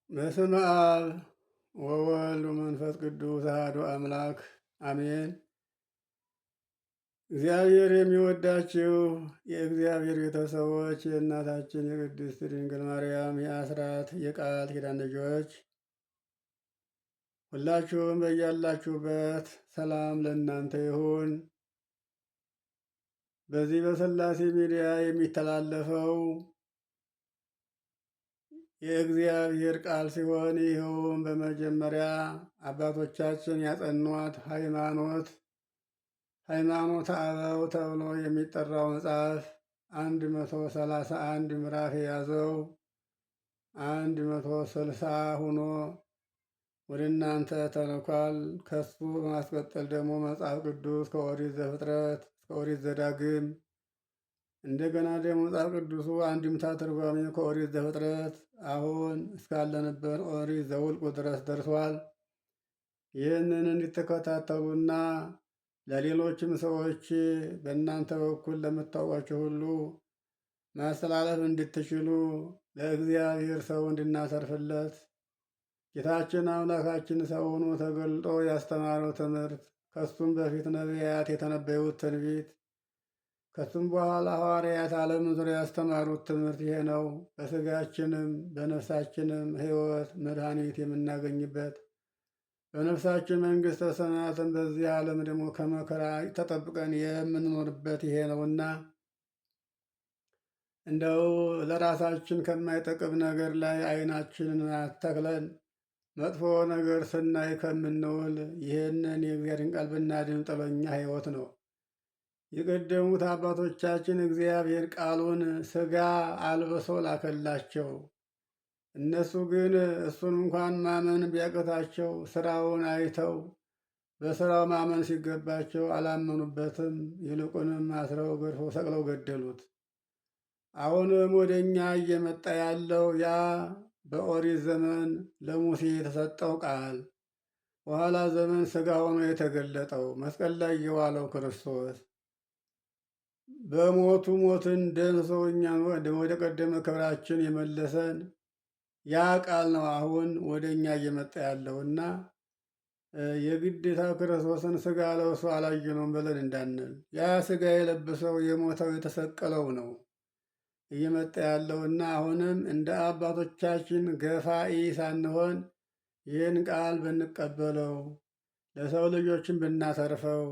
በስመ አብ ወወልድ ወመንፈስ ቅዱስ አሐዱ አምላክ አሜን። እግዚአብሔር የሚወዳችሁ የእግዚአብሔር ቤተሰቦች የእናታችን የቅድስት ድንግል ማርያም የአስራት የቃል ኪዳን ልጆች ሁላችሁም በያላችሁበት ሰላም ለእናንተ ይሁን። በዚህ በሥላሴ ሚዲያ የሚተላለፈው የእግዚአብሔር ቃል ሲሆን ይኸውም በመጀመሪያ አባቶቻችን ያጸኗት ሃይማኖተ አበው ተብሎ የሚጠራው መጽሐፍ 131 ምዕራፍ የያዘው 160 ሆኖ ወደ እናንተ ተልኳል። ከሱ በማስቀጠል ደግሞ መጽሐፍ ቅዱስ ከኦሪት ዘፍጥረት እስከ ኦሪት ዘዳግም እንደገና ደግሞ መጽሐፍ ቅዱሱ አንድምታ ትርጓሜ ከኦሪት ዘፍጥረት አሁን እስካለንበት ኦሪት ዘኍልቍ ድረስ ደርሷል። ይህንን እንድትከታተሉና ለሌሎችም ሰዎች በእናንተ በኩል ለምታውቋቸው ሁሉ ማስተላለፍ እንድትችሉ ለእግዚአብሔር ሰው እንድናሰርፍለት ጌታችን አምላካችን ሰው ሆኖ ተገልጦ ያስተማረው ትምህርት ከሱም በፊት ነቢያት የተነበዩት ትንቢት ከሱም በኋላ ሐዋርያት ዓለም ዙሪያ ያስተማሩት ትምህርት ይሄ ነው። በሥጋችንም በነፍሳችንም ሕይወት መድኃኒት የምናገኝበት በነፍሳችን መንግሥተ ሰማያትን በዚህ ዓለም ደግሞ ከመከራ ተጠብቀን የምንኖርበት ይሄ ነውና እንደው ለራሳችን ከማይጠቅም ነገር ላይ ዓይናችንን አተክለን መጥፎ ነገር ስናይ ከምንውል ይህንን የእግዚአብሔርን ቃል ብናድምጥ ለእኛ ሕይወት ነው። የቀደሙት አባቶቻችን እግዚአብሔር ቃሉን ሥጋ አልብሶ ላከላቸው። እነሱ ግን እሱን እንኳን ማመን ቢያቅታቸው ስራውን አይተው በስራው ማመን ሲገባቸው አላመኑበትም። ይልቁንም አስረው ገርፈው ሰቅለው ገደሉት። አሁንም ወደ እኛ እየመጣ ያለው ያ በኦሪት ዘመን ለሙሴ የተሰጠው ቃል በኋላ ዘመን ሥጋ ሆኖ የተገለጠው መስቀል ላይ የዋለው ክርስቶስ በሞቱ ሞትን ደምስሶ እኛን ወደ ቀደመ ክብራችን የመለሰን ያ ቃል ነው አሁን ወደ እኛ እየመጣ ያለውና የግዴታ ክርስቶስን ሥጋ ለብሶ አላየነውም ብለን እንዳንል ያ ሥጋ የለበሰው የሞተው የተሰቀለው ነው እየመጣ ያለውና አሁንም እንደ አባቶቻችን ገፋኢ ሳንሆን ይህን ቃል ብንቀበለው ለሰው ልጆችን ብናተርፈው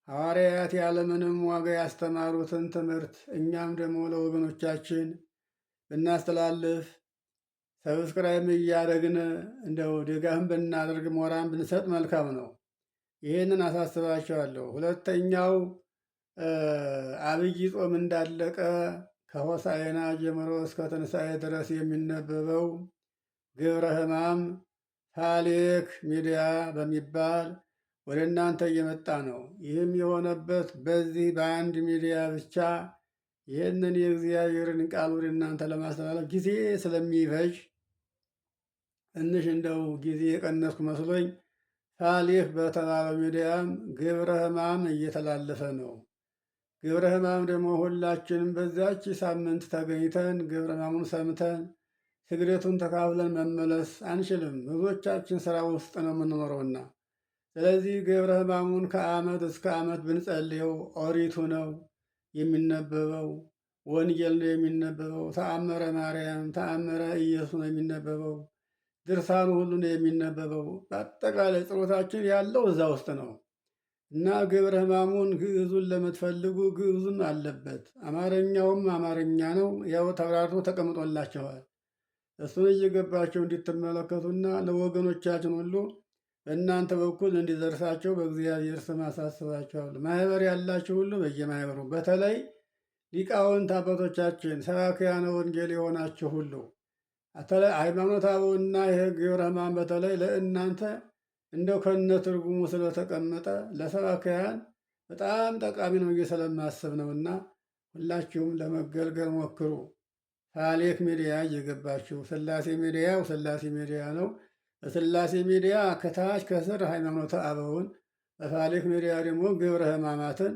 ሐዋርያት ያለምንም ዋጋ ያስተማሩትን ትምህርት እኛም ደግሞ ለወገኖቻችን ብናስተላልፍ ሰብስክራይብ እያደረግን እንደው ድጋፍም ብናደርግ ሞራን ብንሰጥ መልካም ነው። ይህንን አሳስባቸዋለሁ። ሁለተኛው አብይ ጾም እንዳለቀ ከሆሳዕና ጀምሮ እስከ ትንሣኤ ድረስ የሚነበበው ግብረ ሕማም ፋሌክ ሚዲያ በሚባል ወደ እናንተ እየመጣ ነው። ይህም የሆነበት በዚህ በአንድ ሚዲያ ብቻ ይህንን የእግዚአብሔርን ቃል ወደ እናንተ ለማስተላለፍ ጊዜ ስለሚፈጅ ትንሽ እንደው ጊዜ የቀነስኩ መስሎኝ ፋሌክ በተባለው ሚዲያም ግብረ ሕማም እየተላለፈ ነው። ግብረ ሕማም ደግሞ ሁላችንም በዛች ሳምንት ተገኝተን ግብረ ሕማሙን ሰምተን ስግደቱን ተካፍለን መመለስ አንችልም። ብዙዎቻችን ስራ ውስጥ ነው የምንኖረውና ስለዚህ ግብረ ሕማሙን ከዓመት እስከ ዓመት ብንጸልየው ኦሪቱ ነው የሚነበበው፣ ወንጌል ነው የሚነበበው፣ ተአምረ ማርያም ተአምረ ኢየሱስ ነው የሚነበበው፣ ድርሳኑ ሁሉ ነው የሚነበበው። በአጠቃላይ ጸሎታችን ያለው እዛ ውስጥ ነው እና ግብረ ሕማሙን ግዕዙን ለምትፈልጉ ግዕዙን አለበት፣ አማርኛውም አማርኛ ነው። ያው ተብራርቶ ተቀምጦላቸዋል። እሱን እየገባቸው እንዲትመለከቱና ለወገኖቻችን ሁሉ በእናንተ በኩል እንዲደርሳቸው በእግዚአብሔር ስም አሳስባቸዋለሁ። ማህበር ያላችሁ ሁሉ በየማህበሩ በተለይ ሊቃውንት አባቶቻችን ሰባክያነ ወንጌል የሆናችሁ ሁሉ ሃይማኖተ አበውና ይህ ግብረ ሕማም በተለይ ለእናንተ እንደው ከነ ትርጉሙ ስለተቀመጠ ለሰባክያን በጣም ጠቃሚ ነው ብዬ ስለማስብ ነውና ሁላችሁም ለመገልገል ሞክሩ። ፋሌክ ሚዲያ እየገባችሁ ሥላሴ ሚዲያው ሥላሴ ሚዲያ ነው። በሥላሴ ሚዲያ ከታች ከስር ሃይማኖተ አበውን፣ በፋሌክ ሚዲያ ደግሞ ግብረ ሕማማትን፣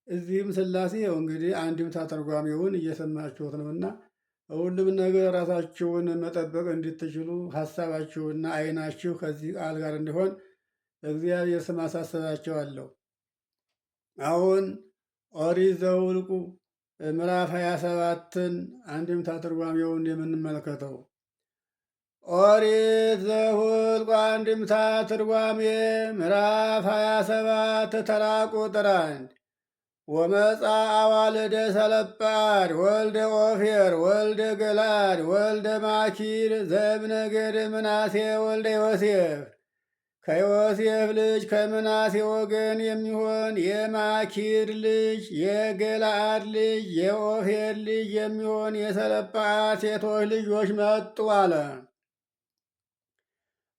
እዚህም ሥላሴ እንግዲህ አንድምታ ተርጓሚውን እየሰማችሁት ነውና ሁሉም ነገር ራሳችሁን መጠበቅ እንድትችሉ ሀሳባችሁና ዓይናችሁ ከዚህ ቃል ጋር እንዲሆን በእግዚአብሔር ስም አሳስባችኋለሁ። አሁን ኦሪት ዘኍልቍ ምዕራፍ 27ን አንድምታ ትርጓሜውን የምንመለከተው። ኦሪት ዘኍልቍ አንድምታ ትርጓሜ ምዕራፍ 27 ተራ ቁጥር 1 ወመፃ አዋልደ ሰለጰዓድ ወልደ ኦፌር ወልደ ገለዓድ ወልደ ማኪር ዘእምነገደ ምናሴ ወልደ ዮሴፍ ከዮሴፍ ልጅ ከምናሴ ወገን የሚሆን የማኪር ልጅ የገለዓድ ልጅ የኦፌር ልጅ የሚሆን የሰለጰዓድ ሴቶች ልጆች መጡ አለ።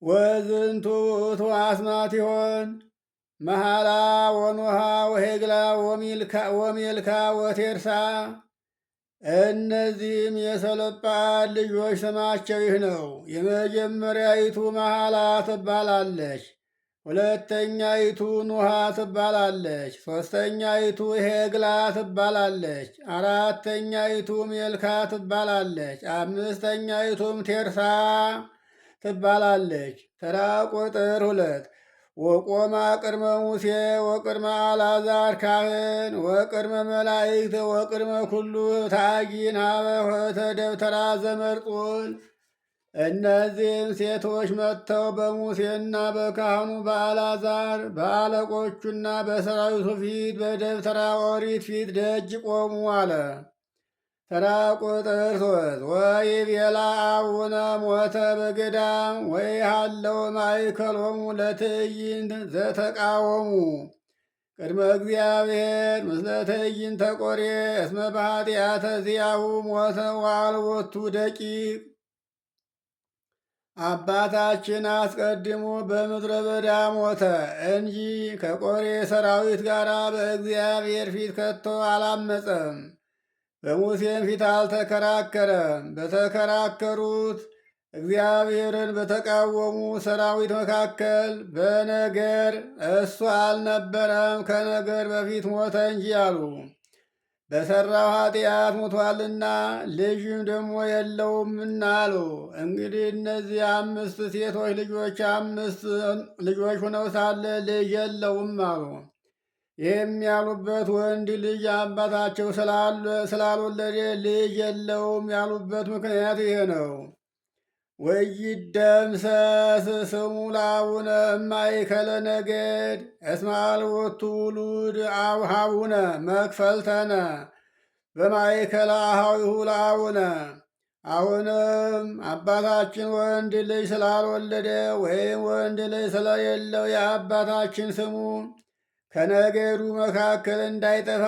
ወዝንቱ ውእቱ አስማት ይሆን መሐላ ወኖሃ ወሄግላ ወሜልካ ወቴርሳ። እነዚህም የሰለጰዓድ ልጆች ስማቸው ይህ ነው። የመጀመሪያይቱ መሐላ ትባላለች። ሁለተኛይቱ ኑሃ ትባላለች። ሦስተኛይቱ ሄግላ ትባላለች። አራተኛይቱ ሜልካ ትባላለች። አምስተኛይቱም ቴርሳ ትባላለች። ተራ ቁጥር 2 ወቆማ ቅድመ ሙሴ ወቅድመ አልዓዛር ካህን ወቅድመ መላእክት ወቅድመ ኩሉ ታጊን ሀበ ኆኅተ ደብተራ ዘመርጡል። እነዚህም ሴቶች መጥተው በሙሴና በካህኑ በአልዓዛር በአለቆቹና በሰራዊቱ ፊት በደብተራ ኦሪት ፊት ደጅ ቆሙ አለ። ተራ ቁጥር 3 ወይቤላ አቡነ ሞተ በገዳም ወይሃለው ማእከሎሙ ለትዕይንት ዘተቃወሙ ቅድመ እግዚአብሔር ምስለ ትዕይንተ ቆሬ እስመ በኃጢአተ ዚአሁ ሞተ ወአልቦቱ ደቂቅ። አባታችን አስቀድሞ በምድረ በዳ ሞተ እንጂ ከቆሬ ሰራዊት ጋር በእግዚአብሔር ፊት ከቶ አላመፀም። በሙሴም ፊት አልተከራከረም። በተከራከሩት እግዚአብሔርን በተቃወሙ ሰራዊት መካከል በነገር እሱ አልነበረም፣ ከነገር በፊት ሞተ እንጂ አሉ። በሠራው ኃጢአት ሞቷልና ልጅም ደግሞ የለውምና አሉ። እንግዲህ እነዚህ 5 ሴቶች ልጆች 5 ልጆች ሆነው ሳለ ልጅ የለውም አሉ። ይህም ያሉበት ወንድ ልጅ አባታቸው ስላልወለደ ልጅ የለውም ያሉበት ምክንያት ይሄ ነው። ወይደምሰስ ስሙ ለአቡነ እማእከለ ነገድ እስመ አልቦቱ ውሉድ ሀቡነ መክፈልተነ በማእከለ አኀዊሁ ለአቡነ። አሁንም አባታችን ወንድ ልጅ ስላልወለደ ወይም ወንድ ልጅ ስለሌለው የአባታችን ስሙ ከነገዱ መካከል እንዳይጠፋ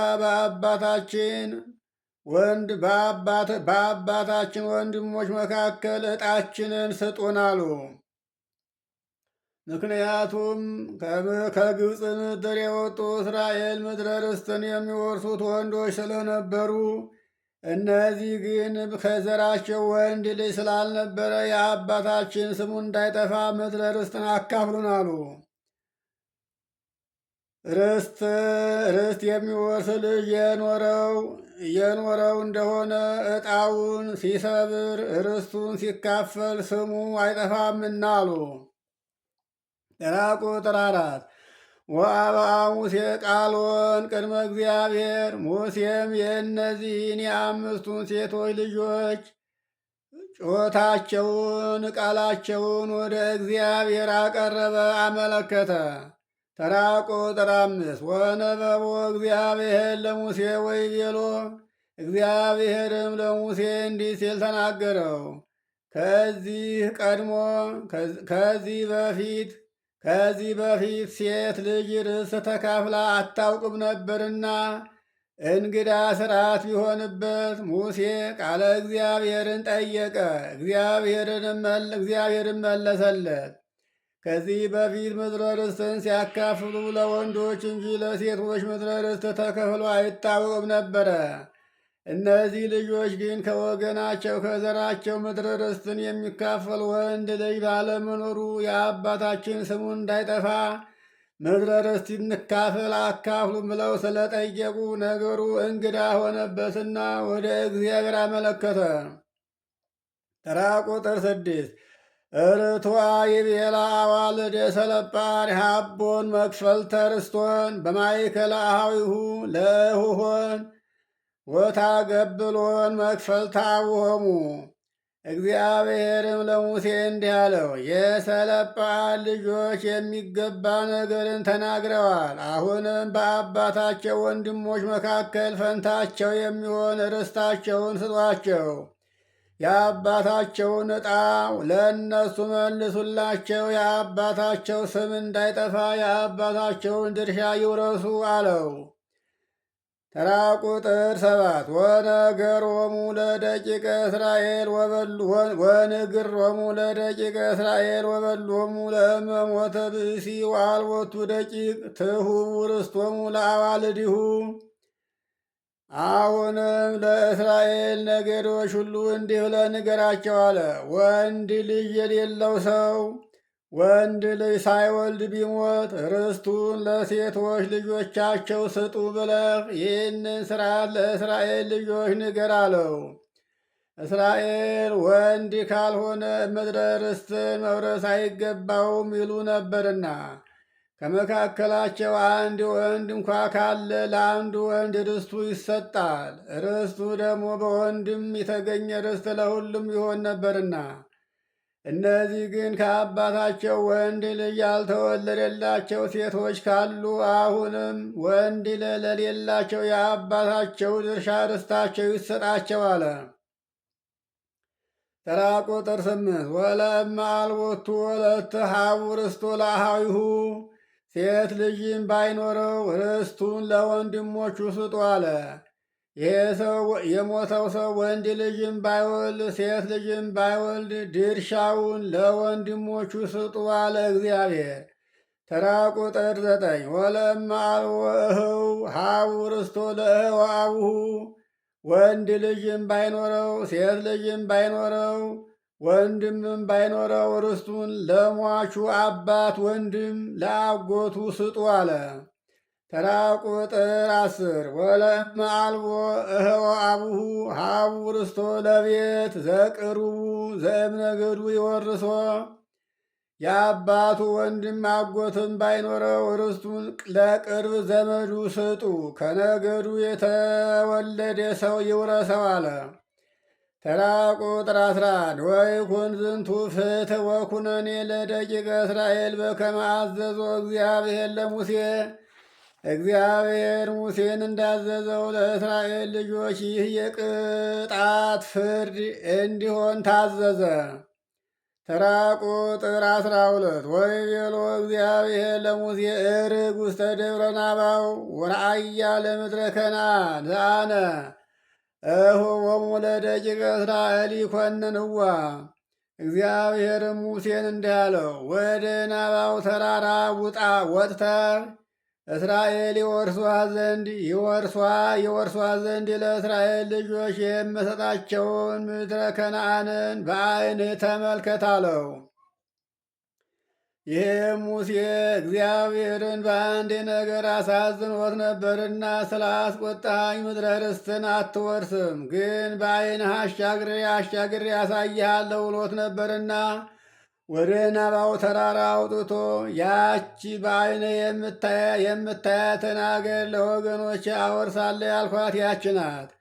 በአባታችን ወንድሞች መካከል ዕጣችንን ስጡን አሉ። ምክንያቱም ከግብፅ ምድር የወጡ እስራኤል ምድረ ርስትን የሚወርሱት ወንዶች ስለነበሩ፣ እነዚህ ግን ከዘራቸው ወንድ ልጅ ስላልነበረ የአባታችን ስሙ እንዳይጠፋ ምድረ ርስትን አካፍሉን አሉ። ርስት የሚወርስ ልጅ የኖረው እንደሆነ ዕጣውን ሲሰብር ርስቱን ሲካፈል ስሙ አይጠፋምና አሉ። ተራ ቁጥር 4 ወአብአ ሙሴ ቃሎን ቅድመ እግዚአብሔር። ሙሴም የእነዚህን የ5ቱን ሴቶች ልጆች ጮታቸውን ቃላቸውን ወደ እግዚአብሔር አቀረበ፣ አመለከተ። ተራ ቁጥር 5 ወነበቦ እግዚአብሔር ለሙሴ ወይቤሎ። እግዚአብሔርም ለሙሴ እንዲህ ሲል ተናገረው። ከዚህ በፊት ሴት ልጅ ርስት ተካፍላ አታውቅም ነበርና እንግዳ ሥርዓት ቢሆንበት ሙሴ ቃለ እግዚአብሔርን ጠየቀ። እግዚአብሔርን መለሰለት። ከዚህ በፊት ምድረ ርስትን ሲያካፍሉ ለወንዶች እንጂ ለሴቶች ምድረ ርስት ተከፍሎ አይታወቅም ነበረ። እነዚህ ልጆች ግን ከወገናቸው ከዘራቸው ምድረ ርስትን የሚካፈል ወንድ ልጅ ባለመኖሩ የአባታችን ስሙ እንዳይጠፋ ምድረ ርስት እንካፈል አካፍሉ ብለው ስለጠየቁ ነገሩ እንግዳ ሆነበትና ወደ እግዚአብሔር አመለከተ። ተራ ቁጥር 6 እርቱዐ ይቤላ አዋልደ ሰለጳር ሃቦን መክፈልተ ርስቶን በማእከለ አኀዊሁ ለእሁሆን ወታገብሎን መክፈልተ አቡሆሙ። እግዚአብሔርም ለሙሴ እንዲህ አለው፣ የሰለጰዓድ ልጆች የሚገባ ነገርን ተናግረዋል። አሁንም በአባታቸው ወንድሞች መካከል ፈንታቸው የሚሆን ርስታቸውን ስጧቸው። የአባታቸውን ዕጣ ለእነሱ መልሱላቸው። የአባታቸው ስም እንዳይጠፋ የአባታቸውን ድርሻ ይውረሱ አለው። ተራ ቁጥር 7 ወነገሮሙ ለደቂቀ እስራኤል ወንግሮሙ ለደቂቀ እስራኤል ወበሎሙ ለእመ ሞተ ብእሲ ወአልቦቱ ደቂቅ ትሁቡ ርስቶሙ ለአዋልዲሁ። አሁንም ለእስራኤል ነገዶች ሁሉ እንዲህ ብለህ ንገራቸው አለ። ወንድ ልጅ የሌለው ሰው ወንድ ልጅ ሳይወልድ ቢሞት ርስቱን ለሴቶች ልጆቻቸው ስጡ ብለህ ይህንን ሥርዓት ለእስራኤል ልጆች ንገር አለው። እስራኤል ወንድ ካልሆነ ምድረ ርስትን መውረስ አይገባውም ይሉ ነበርና ከመካከላቸው አንድ ወንድ እንኳ ካለ ለአንዱ ወንድ ርስቱ ይሰጣል። ርስቱ ደግሞ በወንድም የተገኘ ርስት ለሁሉም ይሆን ነበርና እነዚህ ግን ከአባታቸው ወንድ ልጅ ያልተወለደላቸው ሴቶች ካሉ አሁንም ወንድ ለሌላቸው የአባታቸው ድርሻ ርስታቸው ይሰጣቸው አለ። ተራ ቁጥር 8 ወለእመ አልቦቱ ወለተ ሀቡ ርስቶ ለአኀዊሁ። ሴት ልጅም ባይኖረው ርስቱን ለወንድሞቹ ስጡ አለ። የሞተው ሰው ወንድ ልጅም ባይወልድ ሴት ልጅም ባይወልድ ድርሻውን ለወንድሞቹ ስጡ አለ እግዚአብሔር። ተራ ቁጥር 9 ወለእመ አልቦ እህው ሀቡ ርስቶ ለእህው አቡሁ። ወንድ ልጅም ባይኖረው ሴት ልጅም ባይኖረው ወንድምም ባይኖረው ርስቱን ለሟቹ አባት ወንድም ለአጎቱ ስጡ አለ። ተራ ቁጥር 10 ወለእመ አልቦ እህወ አቡሁ ሀቡ ርስቶ ለቤት ዘቅርቡ ዘእምነገዱ ይወርሶ። የአባቱ ወንድም አጎትም ባይኖረው ርስቱን ለቅርብ ዘመዱ ስጡ፣ ከነገዱ የተወለደ ሰው ይውረሰው አለ። ተራ ቁጥር 11 ወይኩን ዝንቱ ፍትሕ ወኩነኔ ለደቂቀ እስራኤል በከመ አዘዞ እግዚአብሔር ለሙሴ። እግዚአብሔር ሙሴን እንዳዘዘው ለእስራኤል ልጆች ይህ የቅጣት ፍርድ እንዲሆን ታዘዘ። ተራ ቁጥር 12 ወይቤሎ እግዚአብሔር ለሙሴ ዕርግ ውስተ ደብረ ናባው ወረአያ ለምድረ ከነዓን ዘአነ እሁቦሙ ለደቂቀ እስራኤል ይኰንንዋ። እግዚአብሔርም ሙሴን እንዲህ አለው፣ ወደ ናባው ተራራ ውጣ ወጥተህ እስራኤል ይወርሷ ዘንድ ለእስራኤል ልጆች የምሰጣቸውን ምድረ ከነዓንን በዓይንህ ተመልከት አለው። ይህም ሙሴ እግዚአብሔርን በአንድ ነገር አሳዝኖት ነበርና ስላስቆጣኝ ምድረ ርስትን አትወርስም፣ ግን በዓይንህ አሻግሬ ያሳይሃለሁ ብሎት ነበርና ወደ ናባው ተራራ አውጥቶ ያቺ በዓይንህ የምታያትን አገር ለወገኖች አወርሳለሁ ያልኳት ያች ናት።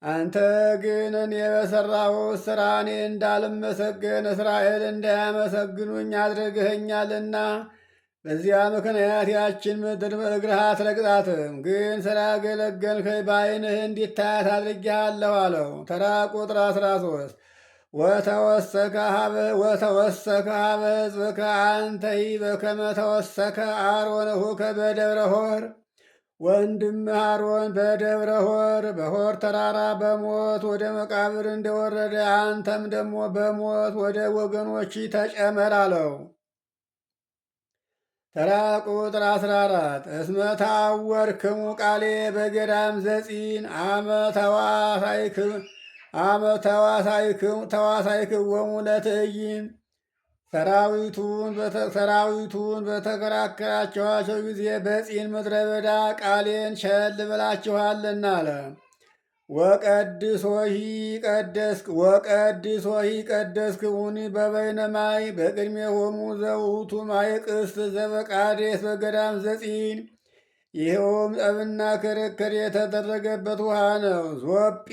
አንተ ግን እኔ በሠራሁት ሥራ እኔ እንዳልመሰገን እስራኤል እንዳያመሰግኑኝ አድርገኸኛልና በዚያ ምክንያት ያችን ምድር በእግርህ አትረግጣትም፣ ግን ስላገለገልከኝ በዓይንህ እንዲታያት አድርጌሃለሁ አለው። ተራ ቁጥር 13 ወተወሰከ ሀበ ሕዝብከ አንተይ በከመ ተወሰከ አሮን እኹከ በደብረ ሆር። ወንድምህ አሮን በደብረ ሆር በሆር ተራራ በሞት ወደ መቃብር እንደወረደ አንተም ደግሞ በሞት ወደ ወገኖች ተጨመር አለው። ተራ ቁጥር 14 እስመ ታወርክሙ ቃሌ በገዳም ዘጺን አመ ተዋሳይክዎሙ ለትዕይንት። ሰራዊቱን በተከራከራችኋቸው ጊዜ በጺን ምድረ በዳ ቃሌን ቸል ብላችኋልና አለ። ወቀድሶሂ ቀደስክሙኒ በበይነ ማይ በቅድሜሆሙ ዘውቱ ማይ ቅስት ዘበቃዴስ በገዳም ዘጺን። ይኸውም ጠብና ክርክር የተደረገበት ውሃ ነው። ዞጲ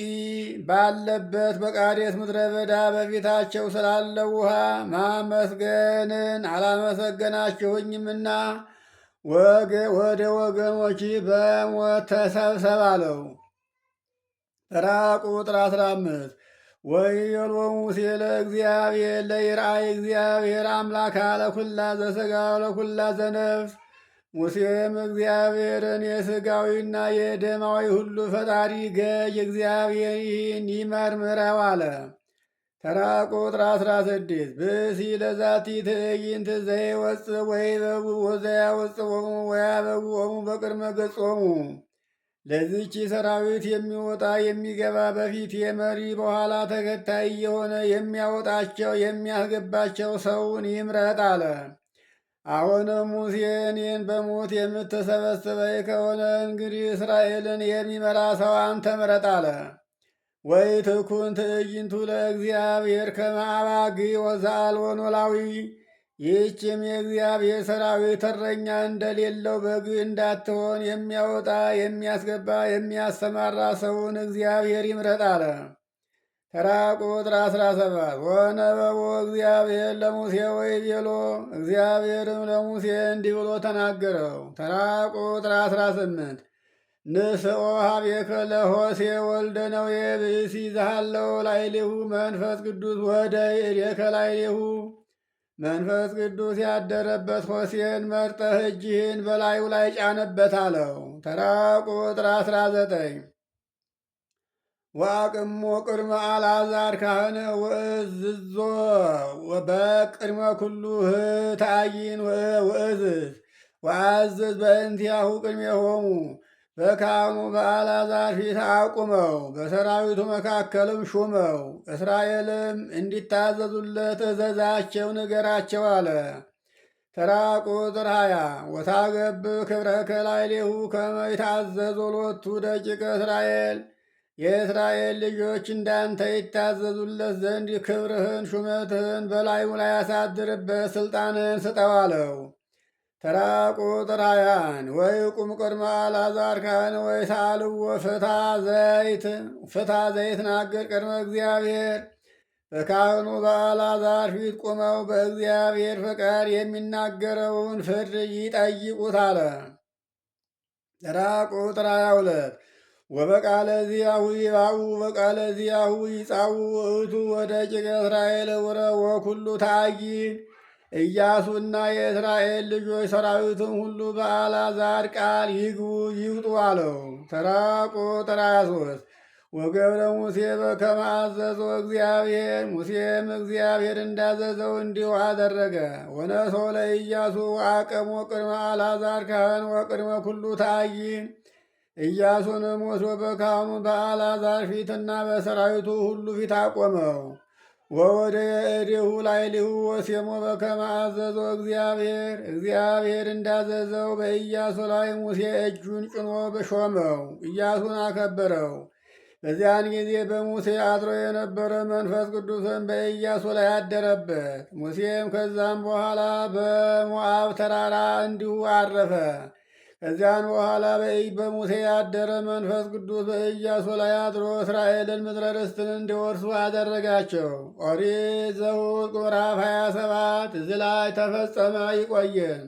ባለበት በቃዴስ ምድረ በዳ በፊታቸው ስላለው ውሃ ማመስገንን አላመሰገናችሁኝምና ወደ ወገኖች በሞት ተሰብሰብ አለው። ተራ ቁጥር 15 ወይቤሎሙ ሙሴ ለእግዚአብሔር ለይርአይ እግዚአብሔር አምላካ ለኩላ ዘሥጋ ለኩላ ዘነፍስ። ሙሴም እግዚአብሔርን የሥጋዊና የደማዊ ሁሉ ፈጣሪ ገዥ እግዚአብሔር ይህን ይመርምረው አለ። ተራ ቁጥር 16 ብእሲ ለዛቲ ትዕይንት ዘይወፅእ ወይበቡ ወዘያወፅኦሙ ወያበብኦሙ በቅድመ ገጾሙ። ለዚች ሰራዊት የሚወጣ የሚገባ በፊት የመሪ በኋላ ተከታይ የሆነ የሚያወጣቸው የሚያስገባቸው ሰውን ይምረጥ አለ። አሁንም ሙሴ እኔን በሞት የምትሰበስበኝ ከሆነ እንግዲህ እስራኤልን የሚመራ ሰው አንተ ምረጥ አለ። ወይትኩን ትዕይንቱ ለእግዚአብሔር ከመ አባግዕ ወዘአልቦ ኖላዊ። ይህችም የእግዚአብሔር ሰራዊት እረኛ እንደሌለው በግ እንዳትሆን የሚያወጣ የሚያስገባ የሚያሰማራ ሰውን እግዚአብሔር ይምረጥ አለ። ተራ ቁጥር 17 ወነበቦ እግዚአብሔር ለሙሴ ወይቤሎ። እግዚአብሔርም ለሙሴ እንዲህ ብሎ ተናገረው። ተራ ቁጥር 18 ንስኦ ሀቤከ ለሆሴ ወልደ ነዌ ብእሲ ዘሃለው ላዕሌሁ መንፈስ ቅዱስ ወደ እዴከ ላዕሌሁ። መንፈስ ቅዱስ ያደረበት ሆሴን መርጠህ እጅህን በላዩ ላይ ጫነበት አለው። ተራ ቁጥር 19 ወአቅሞ ቅድመ አልዓዛር ካህነ ወእዝዞ በቅድመ ኩሉ ህታይን ወእዝዝ ወአዝዝ በእንቲአሁ ቅድሜሆሙ። በካህኑ በአልዓዛር ፊት አቁመው በሰራዊቱ መካከልም ሹመው። እስራኤልም እንዲታዘዙለት እዘዛቸው ንገራቸው አለ። ተራ ቁጥር 20 ወታገብ ክብረከ ላዕሌሁ ከመ ይታዘዙ ሎቱ ደቂቀ እስራኤል። የእስራኤል ልጆች እንዳንተ ይታዘዙለት ዘንድ ክብርህን ሹመትህን በላዩ ላይ ያሳድርበት ስልጣንን ስጠው አለው። ተራ ቁጥር 21 ወይቁም ቅድመ አልዓዛር ካህን ወይሳልዎ ፍታ ዘይት ናገር ቅድመ እግዚአብሔር። በካህኑ በአልዓዛር ፊት ቁመው በእግዚአብሔር ፈቃድ የሚናገረውን ፍርድ ይጠይቁት አለ። ተራ ቁጥር 22 ወበቃለ ዚአሁ ይባኡ በቃለ ዚአሁ ይጻኡ ውእቱ ወደቂቀ እስራኤል ውረው ወኩሉ ታጊን። ኢያሱና የእስራኤል ልጆች ሰራዊትም ሁሉ በአልዓዛር ቃል ይግቡ ይውጡ አለው። ተራ ቁጥር 23 ወገብረ ሙሴ በከመ አዘዞ እግዚአብሔር። ሙሴም እግዚአብሔር እንዳዘዘው እንዲሁ አደረገ። ወነሶ ለኢያሱ ወአቀሞ ቅድመ አልዓዛር ካህን ወቅድመ ኩሉ ታይን። ኢያሱንም ወስዶ በካህኑ በአልዓዛር ፊትና በሰራዊቱ ሁሉ ፊት አቆመው። ወወደ እዴሁ ላዕሌሁ ወሴሞ በከመ አዘዞ እግዚአብሔር። እግዚአብሔር እንዳዘዘው በኢያሱ ላይ ሙሴ እጁን ጭኖ በሾመው፣ ኢያሱን አከበረው። በዚያን ጊዜ በሙሴ አድሮ የነበረ መንፈስ ቅዱስን በኢያሱ ላይ አደረበት። ሙሴም ከዛም በኋላ በሞዓብ ተራራ እንዲሁ አረፈ። ከዚያን በኋላ በሙሴ ያደረ መንፈስ ቅዱስ በኢያሱ ላይ አድሮ እስራኤልን ምድረ ርስትን እንዲወርሱ አደረጋቸው። ኦሪት ዘኍልቍ ምዕራፍ 27 እዚህ ላይ ተፈጸመ። ይቆየን።